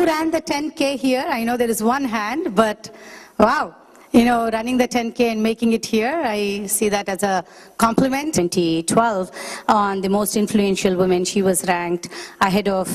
Who ran the 10K here? I know there is one hand, but wow. You know, running the 10K and making it here, I see that as a compliment. 2012, on the most influential women, she was ranked ahead of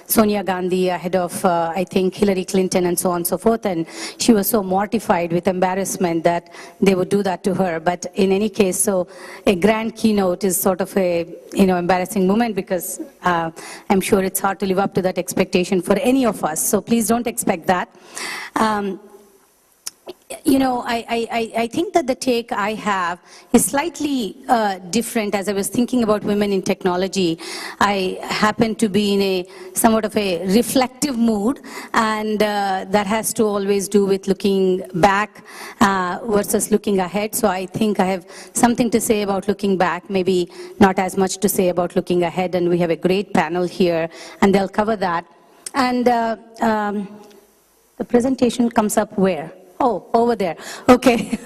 Sonia Gandhi, ahead of, I think, Hillary Clinton, and so on and so forth. And she was so mortified with embarrassment that they would do that to her. But in any case, so a grand keynote is sort of a, embarrassing moment, because I'm sure it's hard to live up to that expectation for any of us. So please don't expect that. I think that the take I have is slightly different. As I was thinking about women in technology, I happen to be in a somewhat of a reflective mood, and that has to always do with looking back versus looking ahead. So I think I have something to say about looking back, maybe not as much to say about looking ahead, and we have a great panel here, and they'll cover that. And the presentation comes up where? Oh, over there. Okay.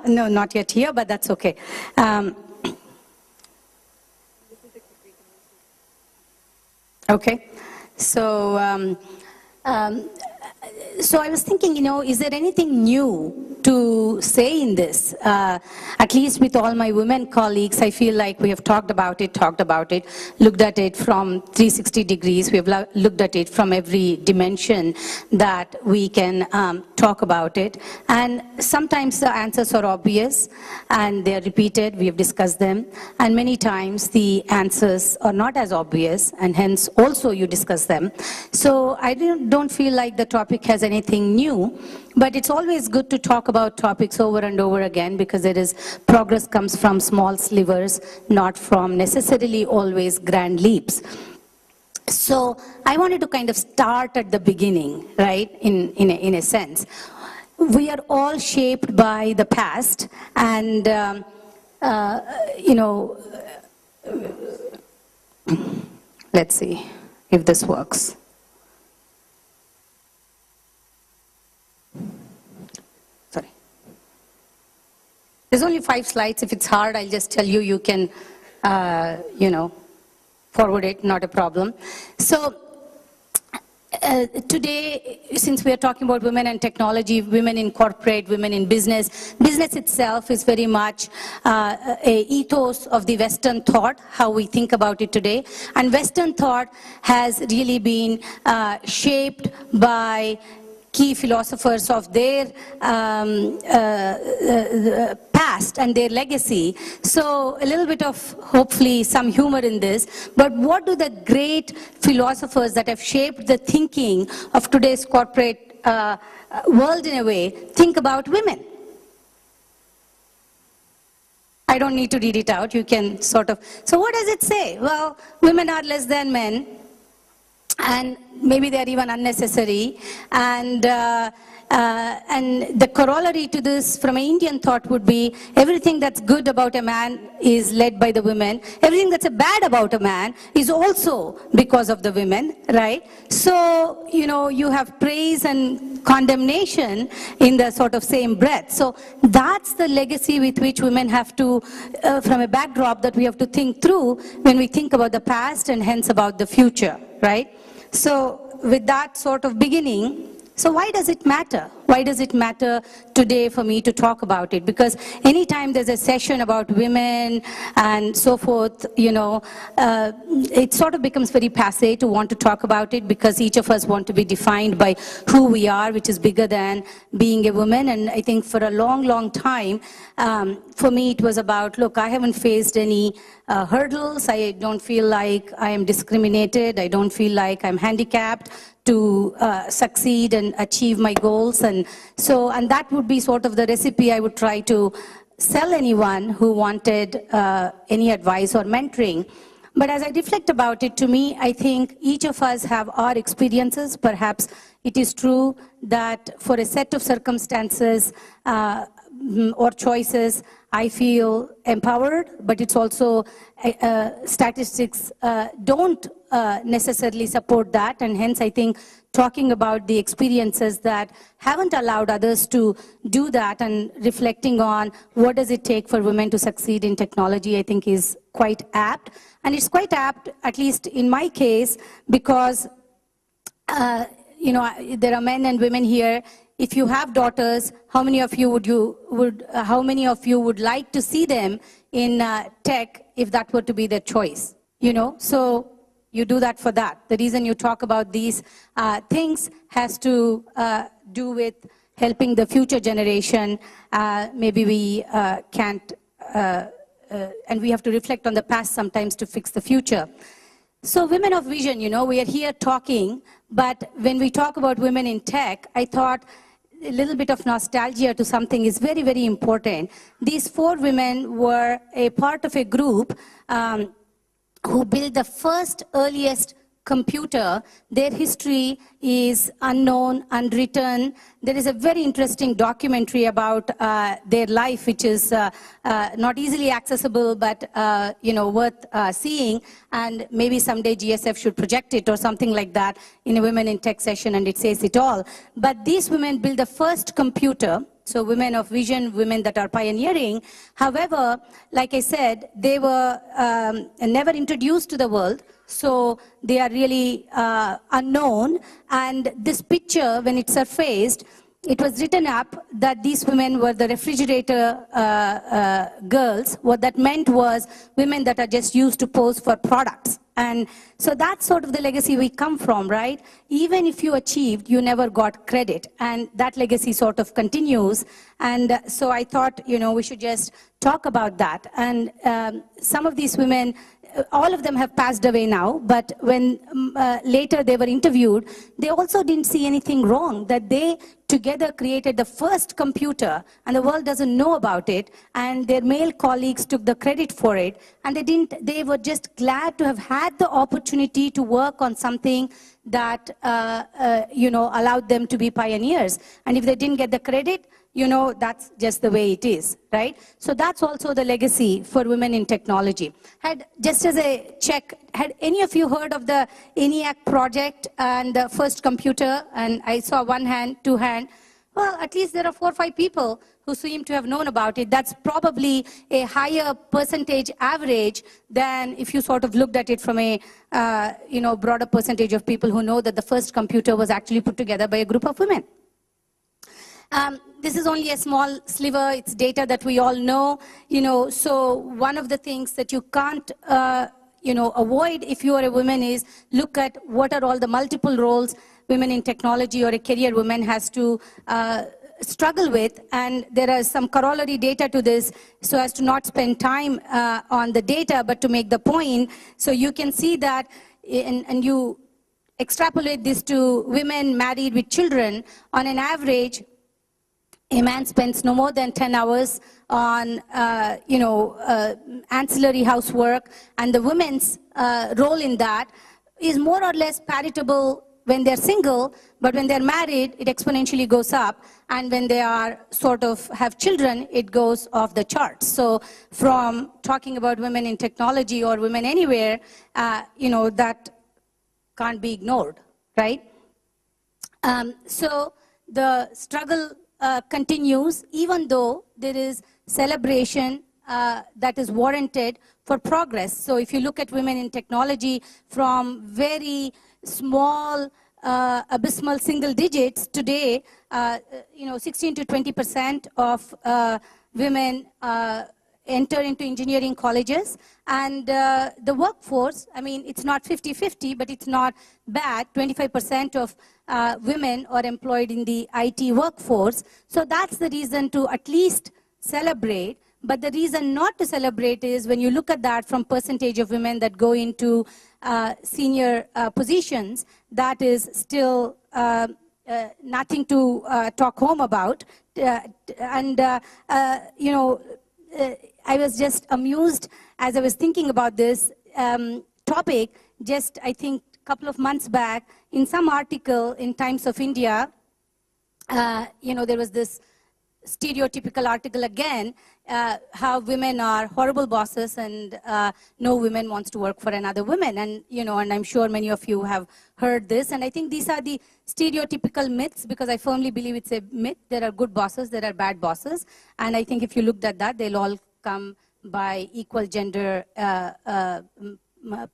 No, not yet here, but that's okay. Okay. So, so I was thinking, is there anything new to say in this? At least with all my women colleagues, I feel like we have talked about it, looked at it from 360 degrees. We have looked at it from every dimension that we can talk about it. And sometimes the answers are obvious and they're repeated. We have discussed them. And many times the answers are not as obvious, and hence also you discuss them. So I don't feel like the topic has anything new, but it's always good to talk about topics over and over again, because progress comes from small slivers, not from necessarily always grand leaps. So I wanted to kind of start at the beginning, right, in a sense. We are all shaped by the past, and let's see if this works. Sorry. There's only 5 slides. If it's hard, I'll just tell you, you can, forward it, not a problem. So today, since we are talking about women and technology, women in corporate, women in business, business itself is very much a ethos of the Western thought, how we think about it today. And Western thought has really been shaped by key philosophers of their past and their legacy. So a little bit of, hopefully, some humor in this. But what do the great philosophers that have shaped the thinking of today's corporate world, in a way, think about women? I don't need to read it out. You can sort of. So what does it say? Well, women are less than men, and maybe they're even unnecessary. And the corollary to this from an Indian thought would be, everything that's good about a man is led by the women. Everything that's bad about a man is also because of the women, right? So, you have praise and condemnation in the sort of same breath. So that's the legacy with which women have to, from a backdrop that we have to think through when we think about the past and hence about the future, right? So with that sort of beginning, so why does it matter? Why does it matter today for me to talk about it? Because anytime there's a session about women and so forth, it sort of becomes very passé to want to talk about it, because each of us want to be defined by who we are, which is bigger than being a woman. And I think for a long, long time, for me it was about, look, I haven't faced any hurdles. I don't feel like I am discriminated. I don't feel like I'm handicapped to succeed and achieve my goals. And that would be sort of the recipe I would try to sell anyone who wanted any advice or mentoring. But as I reflect about it, to me, I think each of us have our experiences. Perhaps it is true that for a set of circumstances or choices, I feel empowered, but it's also statistics don't necessarily support that, and hence I think talking about the experiences that haven't allowed others to do that and reflecting on what does it take for women to succeed in technology, I think is quite apt. And it's quite apt, at least in my case, because you know, there are men and women here. If you have daughters, how many of you would like to see them in tech if that were to be their choice? You know, so you do that for that. The reason you talk about these things has to do with helping the future generation. Maybe we can't, and we have to reflect on the past sometimes to fix the future. So women of vision, you know, we are here talking, but when we talk about women in tech, I thought a little bit of nostalgia to something is very, very important. These 4 women were a part of a group who built the first, earliest computer. Their history is unknown, unwritten. There is a very interesting documentary about their life, which is not easily accessible, but you know, worth seeing. And maybe someday GSF should project it or something like that in a Women in Tech session, and it says it all. But these women built the first computer. So women of vision, women that are pioneering. However, like I said, they were never introduced to the world. So they are really unknown. And this picture, when it surfaced, it was written up that these women were the refrigerator girls. What that meant was women that are just used to pose for products. And so that's sort of the legacy we come from, right? Even if you achieved, you never got credit. And that legacy sort of continues. And so I thought, you know, we should just talk about that. And some of these women, all of them have passed away now, but when later they were interviewed, they also didn't see anything wrong, that they together created the first computer, and the world doesn't know about it, and their male colleagues took the credit for it, and they were just glad to have had the opportunity to work on something that you know, allowed them to be pioneers. And if they didn't get the credit, you know, that's just the way it is, right? So that's also the legacy for women in technology. Just as a check, had any of you heard of the ENIAC project and the first computer? And I saw 1 hand, 2 hand. Well, at least there are 4 or 5 people who seem to have known about it. That's probably a higher percentage average than if you sort of looked at it from a you know, broader percentage of people who know that the first computer was actually put together by a group of women. This is only a small sliver. It's data that we all know. You know, so one of the things that you can't you know, avoid if you are a woman is look at what are all the multiple roles women in technology or a career woman has to struggle with. And there is some corollary data to this, so as to not spend time on the data, but to make the point. So you can see that, and you extrapolate this to women married with children. On an average, a man spends no more than 10 hours on, you know, ancillary housework, and the women's role in that is more or less paritable when they're single, but when they're married, it exponentially goes up, and when they are sort of have children, it goes off the charts. So from talking about women in technology or women anywhere, you know, that can't be ignored, right? So the struggle continues, even though there is celebration that is warranted for progress. So if you look at women in technology from very small, abysmal single digits, today, you know, 16 to 20% of women enter into engineering colleges, and the workforce, I mean, it's not 50-50, but it's not bad. 25% of women are employed in the IT workforce. So that's the reason to at least celebrate. But the reason not to celebrate is when you look at that from percentage of women that go into senior positions, that is still nothing to talk home about. And you know, I was just amused as I was thinking about this topic. Just, I think, a couple of months back, in some article in Times of India, you know, there was this stereotypical article again, how women are horrible bosses and no woman wants to work for another woman. And, you know, and I'm sure many of you have heard this. And I think these are the stereotypical myths, because I firmly believe it's a myth. There are good bosses, there are bad bosses. And I think if you looked at that, they'll all come by equal gender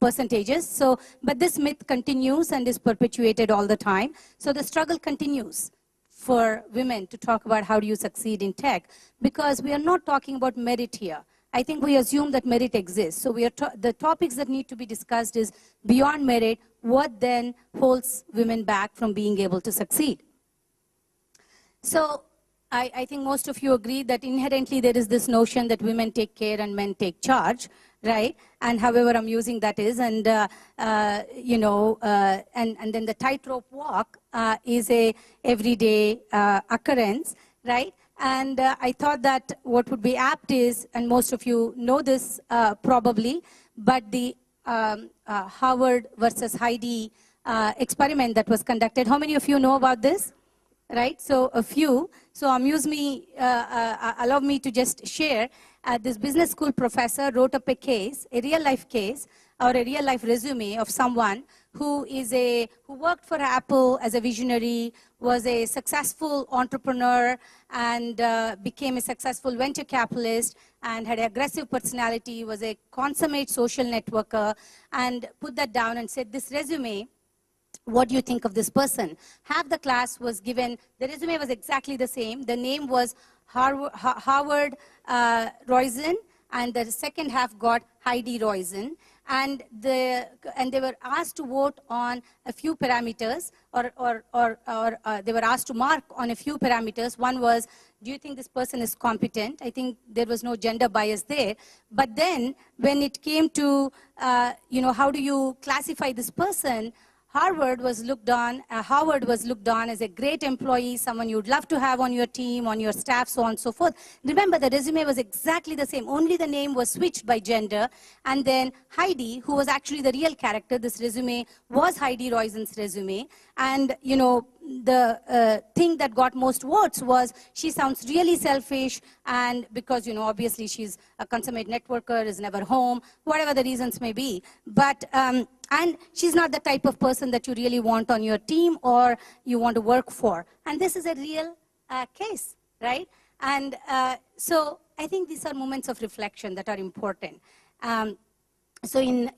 percentages. So, but this myth continues and is perpetuated all the time. So the struggle continues for women to talk about how do you succeed in tech, because we are not talking about merit here. I think we assume that merit exists. So the topics that need to be discussed is beyond merit, what then holds women back from being able to succeed. So I think most of you agree that inherently there is this notion that women take care and men take charge, right? And however amusing that is, and and then the tightrope walk is a everyday occurrence, right? And I thought that what would be apt is, and most of you know this probably, but the Howard versus Heidi experiment that was conducted. How many of you know about this? Right, so a few. So allow me to just share. This business school professor wrote up a case, a real life case, or a real life resume of someone who worked for Apple as a visionary, was a successful entrepreneur, and became a successful venture capitalist, and had an aggressive personality, was a consummate social networker, and put that down and said, this resume, what do you think of this person? Half the class was given, the resume was exactly the same. The name was Howard Roizen, and the second half got Heidi Roizen. And they were asked to vote on a few parameters, or they were asked to mark on a few parameters. One was, do you think this person is competent? I think there was no gender bias there. But then when it came to, how do you classify this person, Howard was looked on as a great employee, someone you'd love to have on your team, on your staff, so on and so forth. Remember, the resume was exactly the same. Only the name was switched by gender. And then Heidi, who was actually the real character, this resume was Heidi Roizen's resume. And, the thing that got most votes was she sounds really selfish, and because, obviously she's a consummate networker, is never home, whatever the reasons may be. But, and she's not the type of person that you really want on your team or you want to work for. And this is a real case, right? And so I think these are moments of reflection that are important. So in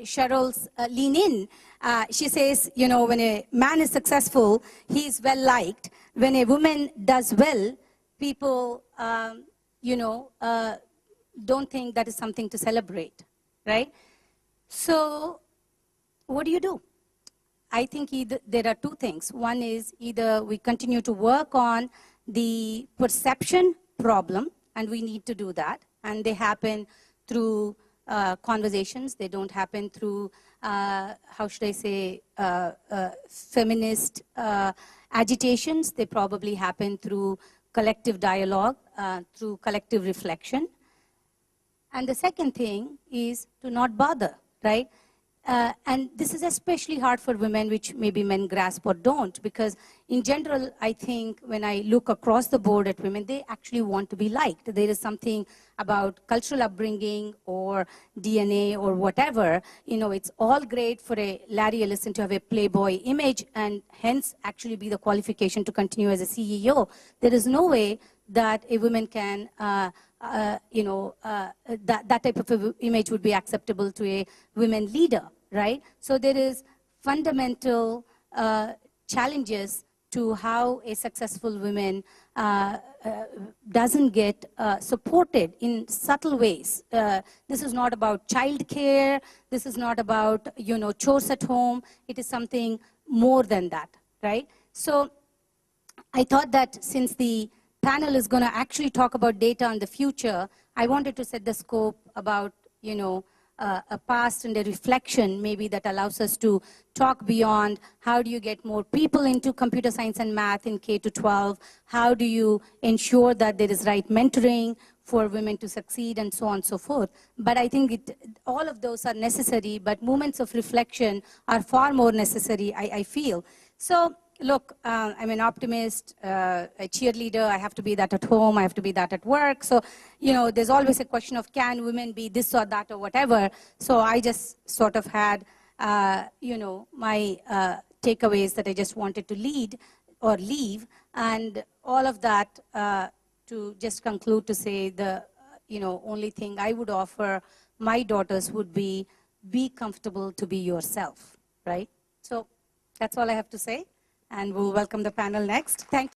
Cheryl's Lean In, she says, when a man is successful, he is well liked. When a woman does well, people, don't think that is something to celebrate, right? So what do? I think there are two things. One is either we continue to work on the perception problem, and we need to do that, and they happen through conversations. They don't happen through, how should I say, feminist agitations. They probably happen through collective dialogue, through collective reflection. And the second thing is to not bother, right? And this is especially hard for women, which maybe men grasp or don't, because in general, I think when I look across the board at women, they actually want to be liked. There is something about cultural upbringing or DNA or whatever. It's all great for a Larry Ellison to have a playboy image and hence actually be the qualification to continue as a CEO. There is no way that a woman can that type of image would be acceptable to a women leader, right? So there is fundamental challenges to how a successful woman doesn't get supported in subtle ways. This is not about childcare. This is not about, chores at home. It is something more than that, right? So I thought that since the panel is going to actually talk about data in the future, I wanted to set the scope about, a past and a reflection maybe that allows us to talk beyond how do you get more people into computer science and math in K to 12, how do you ensure that there is right mentoring for women to succeed, and so on and so forth. But I think all of those are necessary, but moments of reflection are far more necessary, I feel. So look, I'm an optimist, a cheerleader. I have to be that at home. I have to be that at work. So, there's always a question of can women be this or that or whatever. So I just sort of had, my takeaways that I just wanted to lead or leave. And all of that to just conclude to say the, only thing I would offer my daughters would be comfortable to be yourself, right? So that's all I have to say, and we'll welcome the panel next. Thank you.